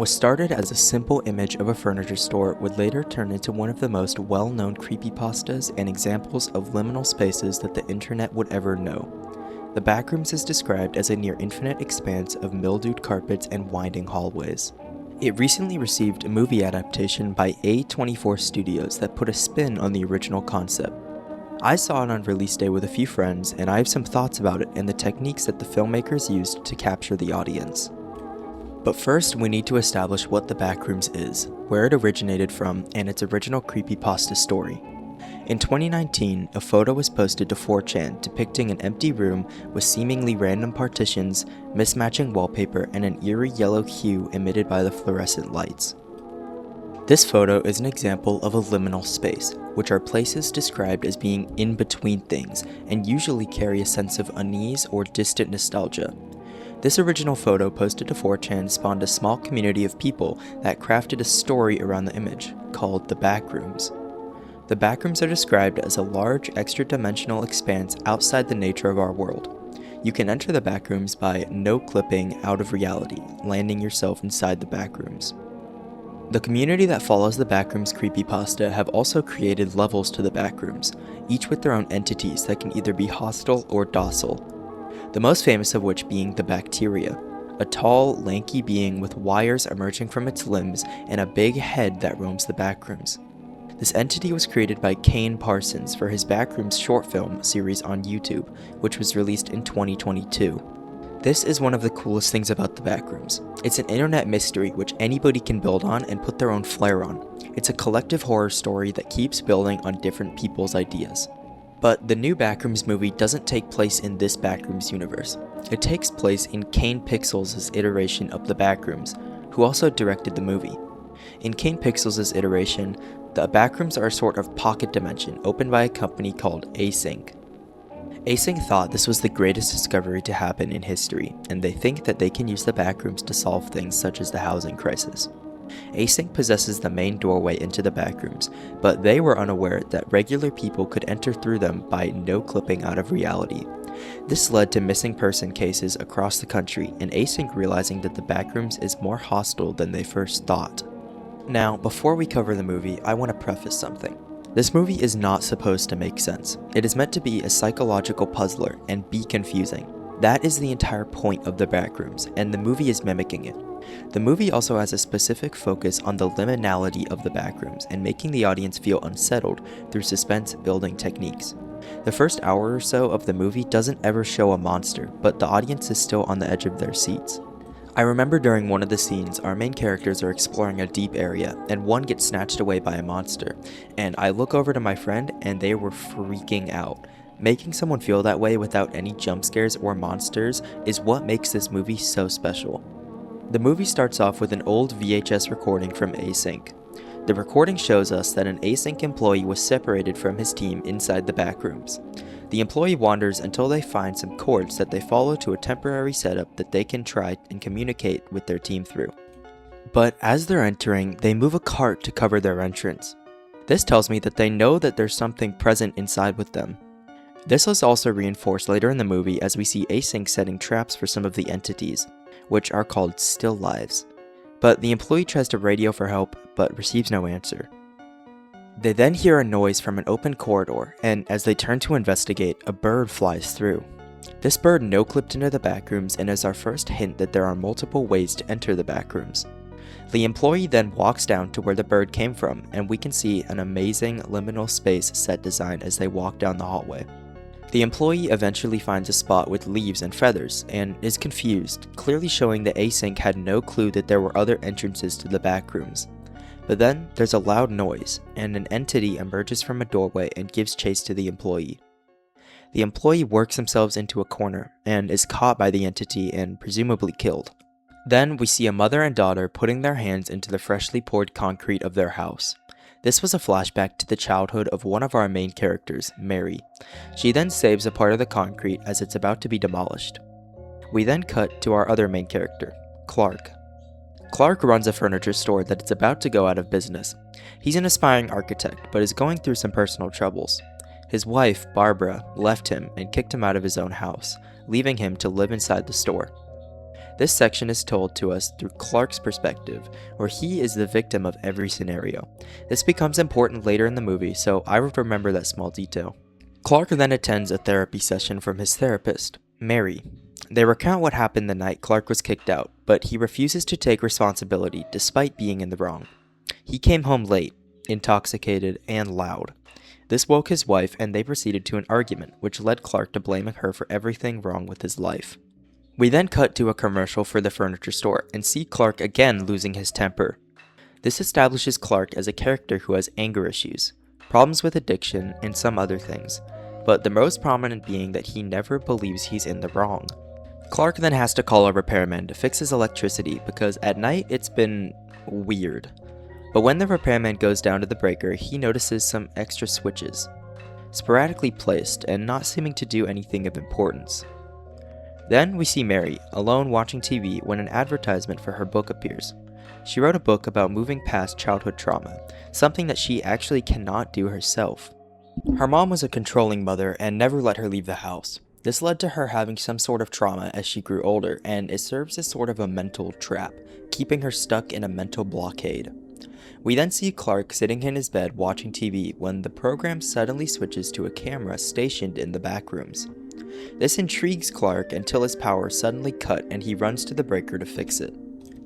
What started as a simple image of a furniture store would later turn into one of the most well-known creepypastas and examples of liminal spaces that the internet would ever know. The Backrooms is described as a near-infinite expanse of mildewed carpets and winding hallways. It recently received a movie adaptation by A24 Studios that put a spin on the original concept. I saw it on release day with a few friends, and I have some thoughts about it and the techniques that the filmmakers used to capture the audience. But first, we need to establish what the Backrooms is, where it originated from, and its original creepypasta story. In 2019, a photo was posted to 4chan depicting an empty room with seemingly random partitions, mismatching wallpaper, and an eerie yellow hue emitted by the fluorescent lights. This photo is an example of a liminal space, which are places described as being in between things and usually carry a sense of unease or distant nostalgia. This original photo posted to 4chan spawned a small community of people that crafted a story around the image, called the Backrooms. The Backrooms are described as a large, extra-dimensional expanse outside the nature of our world. You can enter the Backrooms by no-clipping out of reality, landing yourself inside the Backrooms. The community that follows the Backrooms creepypasta have also created levels to the Backrooms, each with their own entities that can either be hostile or docile. The most famous of which being the Bacteria, a tall, lanky being with wires emerging from its limbs and a big head that roams the Backrooms. This entity was created by Kane Parsons for his Backrooms short film series on YouTube, which was released in 2022. This is one of the coolest things about the Backrooms. It's an internet mystery which anybody can build on and put their own flair on. It's a collective horror story that keeps building on different people's ideas. But the new Backrooms movie doesn't take place in this Backrooms universe. It takes place in Kane Pixels' iteration of the Backrooms, who also directed the movie. In Kane Pixels' iteration, the Backrooms are a sort of pocket dimension opened by a company called Async. Async thought this was the greatest discovery to happen in history, and they think that they can use the Backrooms to solve things such as the housing crisis. Async possesses the main doorway into the Backrooms, but they were unaware that regular people could enter through them by no clipping out of reality. This led to missing person cases across the country, and Async realizing that the Backrooms is more hostile than they first thought. Now, before we cover the movie, I want to preface something. This movie is not supposed to make sense. It is meant to be a psychological puzzler and be confusing. That is the entire point of the Backrooms, and the movie is mimicking it. The movie also has a specific focus on the liminality of the Backrooms and making the audience feel unsettled through suspense building techniques. The first hour or so of the movie doesn't ever show a monster, but the audience is still on the edge of their seats. I remember during one of the scenes, our main characters are exploring a deep area, and one gets snatched away by a monster, and I look over to my friend and they were freaking out. Making someone feel that way without any jump scares or monsters is what makes this movie so special. The movie starts off with an old VHS recording from Async. The recording shows us that an Async employee was separated from his team inside the Backrooms. The employee wanders until they find some cords that they follow to a temporary setup that they can try and communicate with their team through. But as they're entering, they move a cart to cover their entrance. This tells me that they know that there's something present inside with them. This is also reinforced later in the movie as we see Async setting traps for some of the entities, which are called still lives. But the employee tries to radio for help, but receives no answer. They then hear a noise from an open corridor, and as they turn to investigate, a bird flies through. This bird no-clipped into the Backrooms and is our first hint that there are multiple ways to enter the Backrooms. The employee then walks down to where the bird came from, and we can see an amazing liminal space set design as they walk down the hallway. The employee eventually finds a spot with leaves and feathers, and is confused, clearly showing that Async had no clue that there were other entrances to the Backrooms. But then, there's a loud noise, and an entity emerges from a doorway and gives chase to the employee. The employee works themselves into a corner, and is caught by the entity and presumably killed. Then, we see a mother and daughter putting their hands into the freshly poured concrete of their house. This was a flashback to the childhood of one of our main characters, Mary. She then saves a part of the concrete as it's about to be demolished. We then cut to our other main character, Clark. Clark runs a furniture store that is about to go out of business. He's an aspiring architect, but is going through some personal troubles. His wife, Barbara, left him and kicked him out of his own house, leaving him to live inside the store. This section is told to us through Clark's perspective, where he is the victim of every scenario. This becomes important later in the movie, so I would remember that small detail. Clark then attends a therapy session from his therapist, Mary. They recount what happened the night Clark was kicked out, but he refuses to take responsibility despite being in the wrong. He came home late, intoxicated, and loud. This woke his wife, and they proceeded to an argument, which led Clark to blaming her for everything wrong with his life. We then cut to a commercial for the furniture store and see Clark again losing his temper. This establishes Clark as a character who has anger issues, problems with addiction, and some other things, but the most prominent being that he never believes he's in the wrong. Clark then has to call a repairman to fix his electricity because at night it's been weird. But when the repairman goes down to the breaker, he notices some extra switches, sporadically placed and not seeming to do anything of importance. Then we see Mary, alone watching TV when an advertisement for her book appears. She wrote a book about moving past childhood trauma, something that she actually cannot do herself. Her mom was a controlling mother and never let her leave the house. This led to her having some sort of trauma as she grew older, and it serves as sort of a mental trap, keeping her stuck in a mental blockade. We then see Clark sitting in his bed watching TV when the program suddenly switches to a camera stationed in the backrooms. This intrigues Clark until his power suddenly cut and he runs to the breaker to fix it.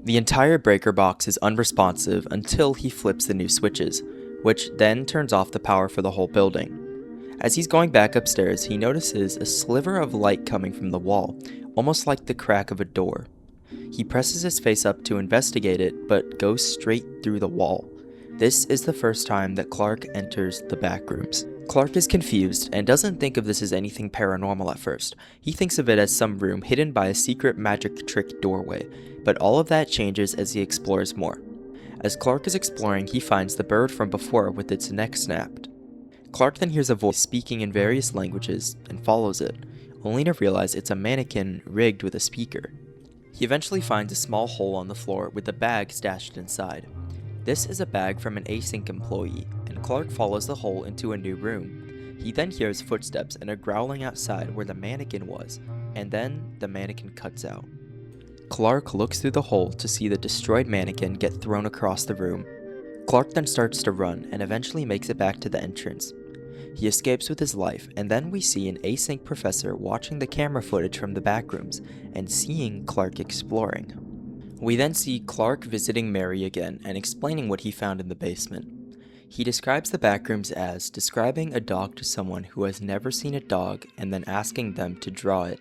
The entire breaker box is unresponsive until he flips the new switches, which then turns off the power for the whole building. As he's going back upstairs, he notices a sliver of light coming from the wall, almost like the crack of a door. He presses his face up to investigate it, but goes straight through the wall. This is the first time that Clark enters the backrooms. Clark is confused and doesn't think of this as anything paranormal at first. He thinks of it as some room hidden by a secret magic trick doorway, but all of that changes as he explores more. As Clark is exploring, he finds the bird from before with its neck snapped. Clark then hears a voice speaking in various languages and follows it, only to realize it's a mannequin rigged with a speaker. He eventually finds a small hole on the floor with a bag stashed inside. This is a bag from an async employee, and Clark follows the hole into a new room. He then hears footsteps and a growling outside where the mannequin was, and then the mannequin cuts out. Clark looks through the hole to see the destroyed mannequin get thrown across the room. Clark then starts to run and eventually makes it back to the entrance. He escapes with his life, and then we see an async professor watching the camera footage from the backrooms and seeing Clark exploring. We then see Clark visiting Mary again and explaining what he found in the basement. He describes the backrooms as describing a dog to someone who has never seen a dog and then asking them to draw it.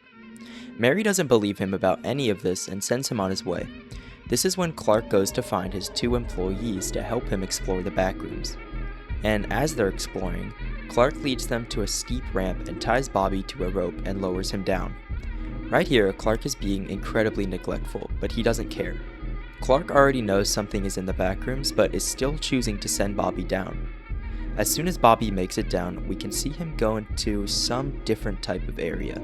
Mary doesn't believe him about any of this and sends him on his way. This is when Clark goes to find his 2 employees to help him explore the backrooms. And as they're exploring, Clark leads them to a steep ramp and ties Bobby to a rope and lowers him down. Right here, Clark is being incredibly neglectful, but he doesn't care. Clark already knows something is in the backrooms, but is still choosing to send Bobby down. As soon as Bobby makes it down, we can see him go into some different type of area.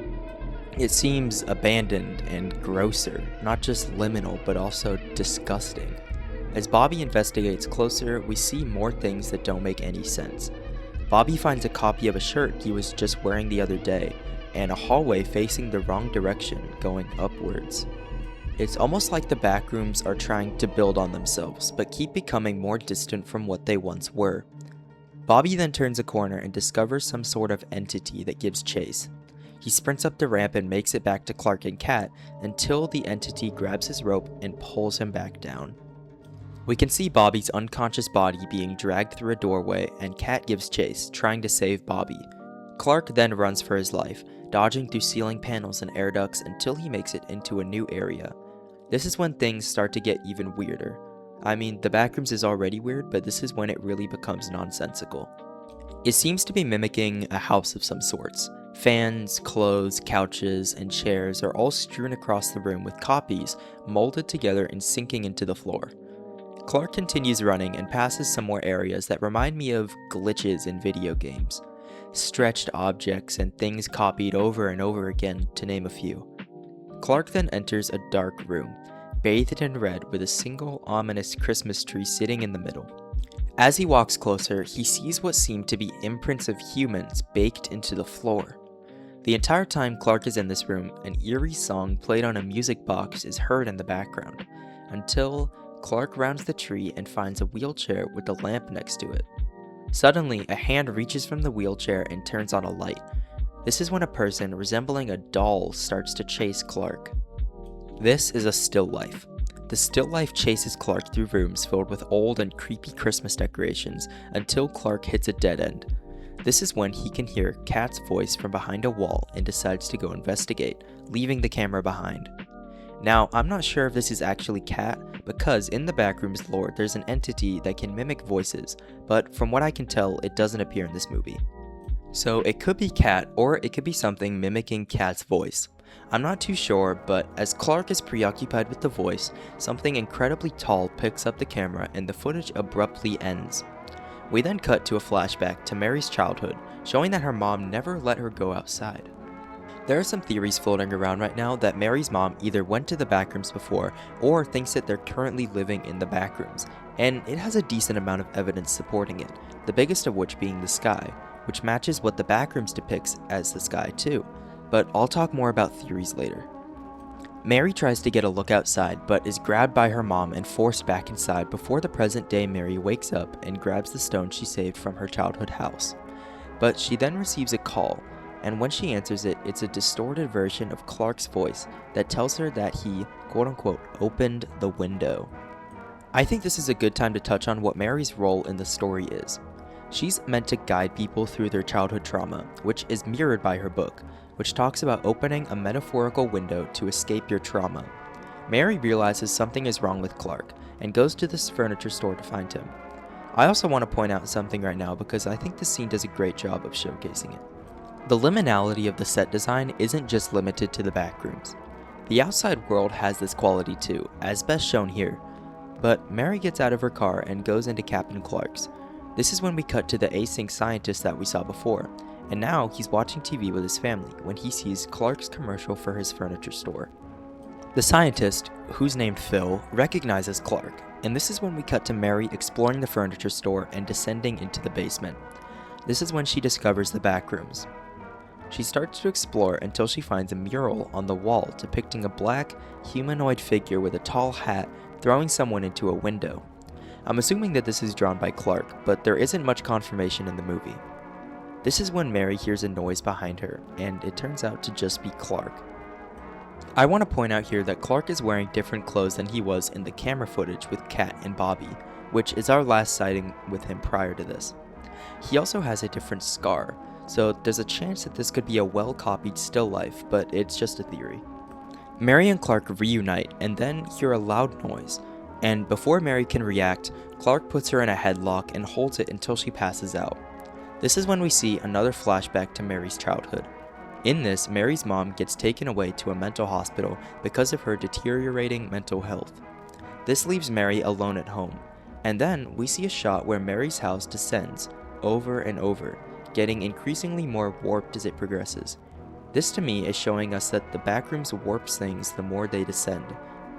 It seems abandoned and grosser, not just liminal, but also disgusting. As Bobby investigates closer, we see more things that don't make any sense. Bobby finds a copy of a shirt he was just wearing the other day, and a hallway facing the wrong direction, going upwards. It's almost like the backrooms are trying to build on themselves, but keep becoming more distant from what they once were. Bobby then turns a corner and discovers some sort of entity that gives chase. He sprints up the ramp and makes it back to Clark and Kat until the entity grabs his rope and pulls him back down. We can see Bobby's unconscious body being dragged through a doorway, and Kat gives chase, trying to save Bobby. Clark then runs for his life, dodging through ceiling panels and air ducts until he makes it into a new area. This is when things start to get even weirder. I mean, the backrooms is already weird, but this is when it really becomes nonsensical. It seems to be mimicking a house of some sorts. Fans, clothes, couches, and chairs are all strewn across the room with copies molded together and sinking into the floor. Clark continues running and passes some more areas that remind me of glitches in video games. Stretched objects and things copied over and over again, to name a few. Clark then enters a dark room, bathed in red with a single ominous Christmas tree sitting in the middle. As he walks closer, he sees what seem to be imprints of humans baked into the floor. The entire time Clark is in this room, an eerie song played on a music box is heard in the background, until Clark rounds the tree and finds a wheelchair with a lamp next to it. Suddenly, a hand reaches from the wheelchair and turns on a light. This is when a person resembling a doll starts to chase Clark. This is a still life. The still life chases Clark through rooms filled with old and creepy Christmas decorations until Clark hits a dead end. This is when he can hear Kat's voice from behind a wall and decides to go investigate, leaving the camera behind. Now, I'm not sure if this is actually Kat, because in the Backrooms lore there's an entity that can mimic voices, but from what I can tell, it doesn't appear in this movie. So it could be Kat, or it could be something mimicking Kat's voice. I'm not too sure, but as Clark is preoccupied with the voice, something incredibly tall picks up the camera and the footage abruptly ends. We then cut to a flashback to Mary's childhood, showing that her mom never let her go outside. There are some theories floating around right now that Mary's mom either went to the Backrooms before or thinks that they're currently living in the Backrooms, and it has a decent amount of evidence supporting it, the biggest of which being the sky, which matches what the Backrooms depicts as the sky too, but I'll talk more about theories later. Mary tries to get a look outside, but is grabbed by her mom and forced back inside before the present-day Mary wakes up and grabs the stone she saved from her childhood house. But she then receives a call, and when she answers it, it's a distorted version of Clark's voice that tells her that he, quote-unquote, opened the window. I think this is a good time to touch on what Mary's role in the story is. She's meant to guide people through their childhood trauma, which is mirrored by her book, which talks about opening a metaphorical window to escape your trauma. Mary realizes something is wrong with Clark and goes to this furniture store to find him. I also want to point out something right now because I think this scene does a great job of showcasing it. The liminality of the set design isn't just limited to the Backrooms. The outside world has this quality too, as best shown here. But Mary gets out of her car and goes into Captain Clark's. This is when we cut to the async scientist that we saw before, and now he's watching TV with his family when he sees Clark's commercial for his furniture store. The scientist, who's named Phil, recognizes Clark, and this is when we cut to Mary exploring the furniture store and descending into the basement. This is when she discovers the Backrooms. She starts to explore until she finds a mural on the wall depicting a black, humanoid figure with a tall hat throwing someone into a window. I'm assuming that this is drawn by Clark, but there isn't much confirmation in the movie. This is when Mary hears a noise behind her, and it turns out to just be Clark. I want to point out here that Clark is wearing different clothes than he was in the camera footage with Kat and Bobby, which is our last sighting with him prior to this. He also has a different scar, so there's a chance that this could be a well-copied still life, but it's just a theory. Mary and Clark reunite and then hear a loud noise, and before Mary can react, Clark puts her in a headlock and holds it until she passes out. This is when we see another flashback to Mary's childhood. In this, Mary's mom gets taken away to a mental hospital because of her deteriorating mental health. This leaves Mary alone at home, and then we see a shot where Mary's house descends over and over, getting increasingly more warped as it progresses. This to me is showing us that the Backrooms warps things the more they descend.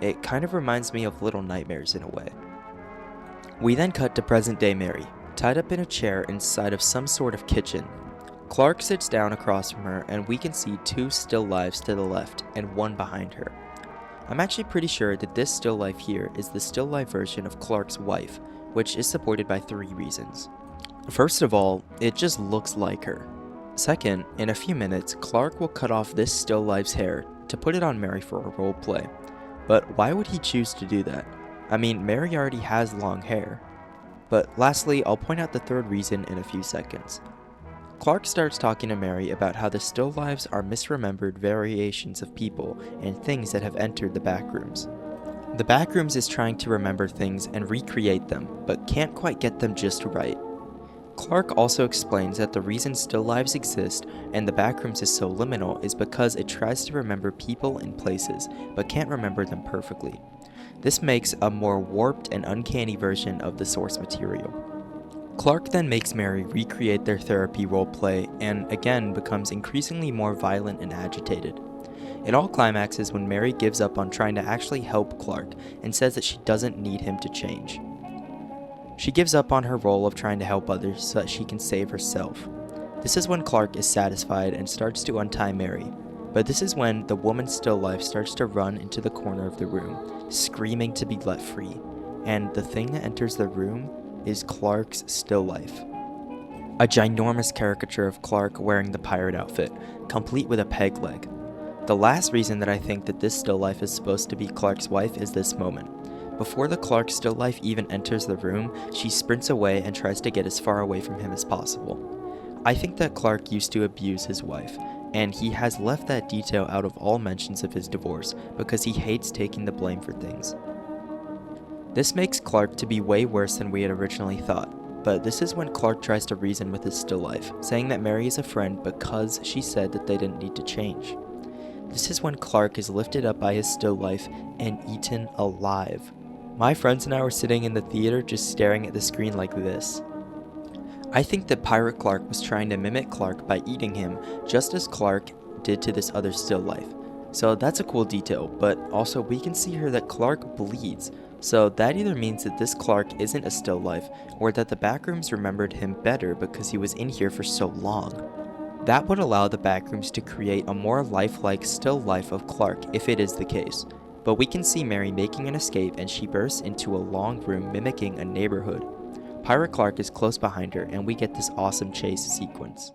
It kind of reminds me of Little Nightmares in a way. We then cut to present-day Mary, tied up in a chair inside of some sort of kitchen. Clark sits down across from her and we can see two still lives to the left and one behind her. I'm actually pretty sure that this still life here is the still life version of Clark's wife, which is supported by 3 reasons. First of all, it just looks like her. Second, in a few minutes, Clark will cut off this still life's hair to put it on Mary for a role play. But why would he choose to do that? I mean, Mary already has long hair. But lastly, I'll point out the third reason in a few seconds. Clark starts talking to Mary about how the still lives are misremembered variations of people and things that have entered the Backrooms. The Backrooms is trying to remember things and recreate them, but can't quite get them just right. Clark also explains that the reason still lives exist and the Backrooms is so liminal is because it tries to remember people and places, but can't remember them perfectly. This makes a more warped and uncanny version of the source material. Clark then makes Mary recreate their therapy roleplay and again becomes increasingly more violent and agitated. It all climaxes when Mary gives up on trying to actually help Clark and says that she doesn't need him to change. She gives up on her role of trying to help others so that she can save herself. This is when Clark is satisfied and starts to untie Mary, but this is when the woman's still life starts to run into the corner of the room, screaming to be let free, and the thing that enters the room is Clark's still life. A ginormous caricature of Clark wearing the pirate outfit, complete with a peg leg. The last reason that I think that this still life is supposed to be Clark's wife is this moment. Before the Clark still life even enters the room, she sprints away and tries to get as far away from him as possible. I think that Clark used to abuse his wife, and he has left that detail out of all mentions of his divorce because he hates taking the blame for things. This makes Clark to be way worse than we had originally thought. But this is when Clark tries to reason with his still life, saying that Mary is a friend because she said that they didn't need to change. This is when Clark is lifted up by his still life and eaten alive. My friends and I were sitting in the theater just staring at the screen like this. I think that Pirate Clark was trying to mimic Clark by eating him, just as Clark did to this other still life. So that's a cool detail, but also we can see here that Clark bleeds. So that either means that this Clark isn't a still life, or that the Backrooms remembered him better because he was in here for so long. That would allow the Backrooms to create a more lifelike still life of Clark if it is the case. But we can see Mary making an escape and she bursts into a long room mimicking a neighborhood. Pirate Clark is close behind her and we get this awesome chase sequence.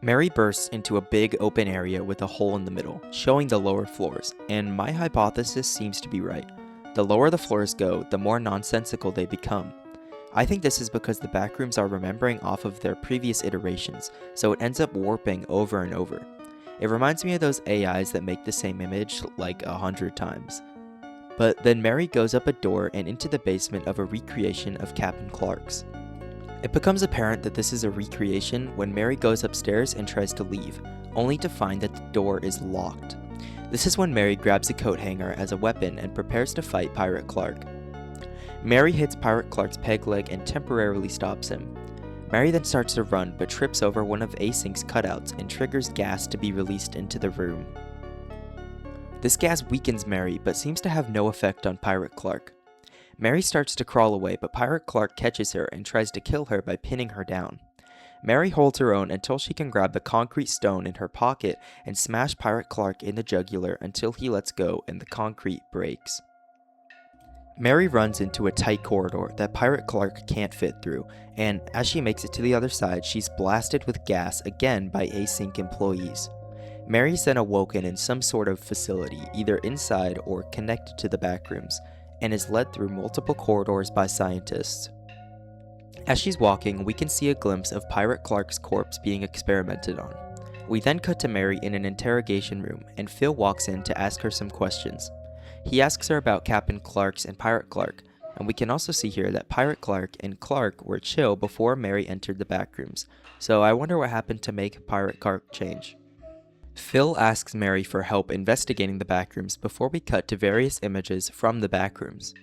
Mary bursts into a big open area with a hole in the middle, showing the lower floors, and my hypothesis seems to be right. The lower the floors go, the more nonsensical they become. I think this is because the Backrooms are remembering off of their previous iterations, so it ends up warping over and over. It reminds me of those AIs that make the same image like 100 times. But then Mary goes up a door and into the basement of a recreation of Captain Clark's. It becomes apparent that this is a recreation when Mary goes upstairs and tries to leave, only to find that the door is locked. This is when Mary grabs a coat hanger as a weapon and prepares to fight Pirate Clark. Mary hits Pirate Clark's peg leg and temporarily stops him. Mary then starts to run but trips over one of Async's cutouts and triggers gas to be released into the room. This gas weakens Mary but seems to have no effect on Pirate Clark. Mary starts to crawl away, but Pirate Clark catches her and tries to kill her by pinning her down. Mary holds her own until she can grab the concrete stone in her pocket and smash Pirate Clark in the jugular until he lets go and the concrete breaks. Mary runs into a tight corridor that Pirate Clark can't fit through, and as she makes it to the other side, she's blasted with gas again by Async employees. Mary's then awoken in some sort of facility, either inside or connected to the Backrooms, and is led through multiple corridors by scientists. As she's walking, we can see a glimpse of Pirate Clark's corpse being experimented on. We then cut to Mary in an interrogation room, and Phil walks in to ask her some questions. He asks her about Captain Clark's and Pirate Clark, and we can also see here that Pirate Clark and Clark were chill before Mary entered the Backrooms, so I wonder what happened to make Pirate Clark change. Phil asks Mary for help investigating the Backrooms before we cut to various images from the Backrooms.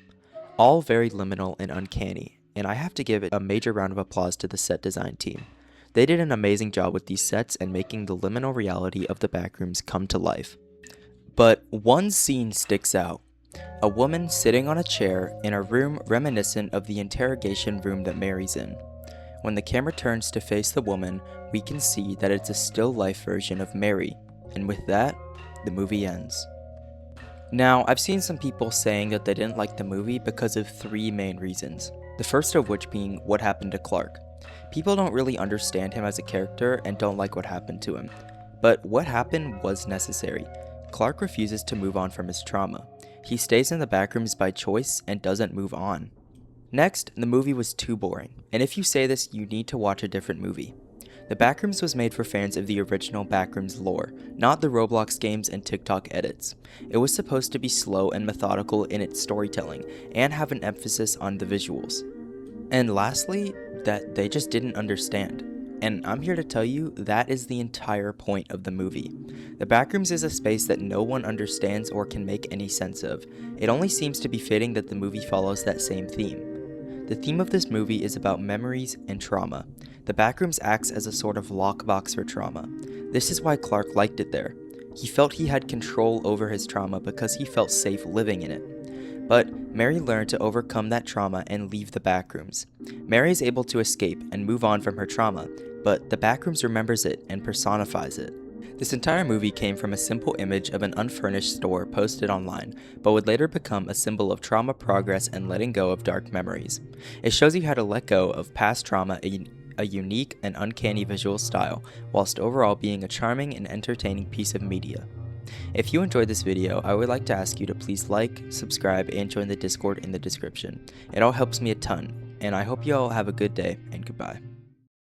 All very liminal and uncanny, and I have to give it a major round of applause to the set design team. They did an amazing job with these sets and making the liminal reality of the Backrooms come to life. But one scene sticks out. A woman sitting on a chair in a room reminiscent of the interrogation room that Mary's in. When the camera turns to face the woman, we can see that it's a still life version of Mary, and with that, the movie ends. Now, I've seen some people saying that they didn't like the movie because of 3 main reasons, the first of which being what happened to Clark. People don't really understand him as a character and don't like what happened to him, but what happened was necessary. Clark refuses to move on from his trauma. He stays in the backrooms by choice and doesn't move on. Next, the movie was too boring, and if you say this, you need to watch a different movie. The Backrooms was made for fans of the original Backrooms lore, not the Roblox games and TikTok edits. It was supposed to be slow and methodical in its storytelling, and have an emphasis on the visuals. And lastly, that they just didn't understand. And I'm here to tell you that is the entire point of the movie. The Backrooms is a space that no one understands or can make any sense of. It only seems to be fitting that the movie follows that same theme. The theme of this movie is about memories and trauma. The Backrooms acts as a sort of lockbox for trauma. This is why Clark liked it there. He felt he had control over his trauma because he felt safe living in it. But Mary learned to overcome that trauma and leave the Backrooms. Mary is able to escape and move on from her trauma, but the Backrooms remembers it and personifies it. This entire movie came from a simple image of an unfurnished store posted online, but would later become a symbol of trauma progress and letting go of dark memories. It shows you how to let go of past trauma in a unique and uncanny visual style, whilst overall being a charming and entertaining piece of media. If you enjoyed this video, I would like to ask you to please like, subscribe, and join the Discord in the description. It all helps me a ton, and I hope you all have a good day, and goodbye.